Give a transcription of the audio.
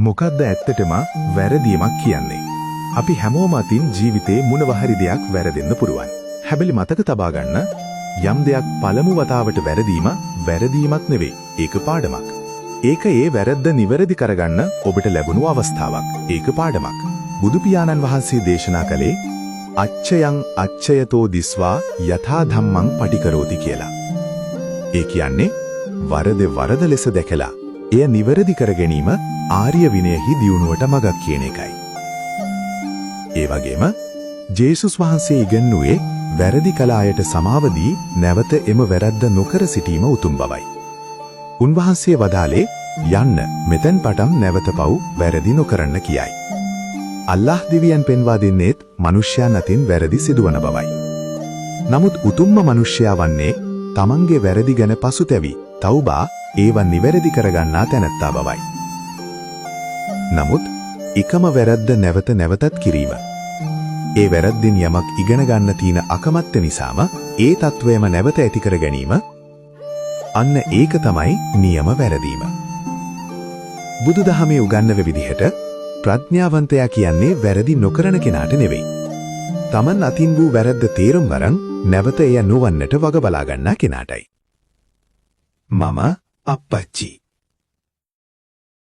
මොකද්ද ඇත්තටම වැරදීමක් කියන්නේ? අපි හැමෝම අතින් ජීවිතේ මොනවා හරි දෙයක් වැරදෙන්න පුරුවන්. හැබැයි මතක තබා ගන්න යම් දෙයක් පළමු වතාවට වැරදීමක් නෙවෙයි. ඒක පාඩමක්. ඒක ඒ වැරද්ද නිවැරදි කරගන්න ඔබට ලැබුණු අවස්ථාවක්. ඒක පාඩමක්. බුදු පියාණන් වහන්සේ දේශනා කළේ අච්චයන් අච්චයතෝ දිස්වා යථා ධම්මං පටිකරෝති කියලා. ඒ කියන්නේ වරද ලෙස දැකලා එය නිවැරදි කර ගැනීම ආර්ය විනයෙහි දියුණුවට මඟක් කියන එකයි. ඒ වගේම ජේසුස් වහන්සේ ඉගැන්වුවේ වැරදි කළ අයට සමාව දී නැවත එම වැරද්ද නොකර සිටීම උතුම් බවයි. උන්වහන්සේ වදාළේ යන්න මෙතෙන් පටන් නැවත පව් වැරදි නොකරන්න කියයි. අල්ලාහ් දෙවියන් පෙන්වා දෙන්නේත් මිනිස්යන් අතින් වැරදි සිදුවන බවයි. නමුත් උතුම්ම මිනිස්යා වන්නේ තමන්ගේ වැරදි ගැන පසුතැවි තව්බා ඒවා නිවැරදි කරගන්නා තැනැත්තා බවයි. නමුත් එකම වැරද්ද නැවතත් කිරීම. ඒ වැරද්දෙන් යමක් ඉගෙන ගන්න තියෙන අකමැත්ත නිසාම ඒ තත්වයම නැවත ඇති කර ගැනීම අන්න ඒක තමයි නියම වැරදීම. බුදුදහමේ උගන්වන විදිහට ප්‍රඥාවන්තයා කියන්නේ වැරදි නොකරන කෙනාට නෙවෙයි. තමන් අතින් වූ වැරද්ද තේරුම් වරන් නැවත එය නොවන්නට වග බලා ගන්නා කෙනාටයි. මම අප්පච්චි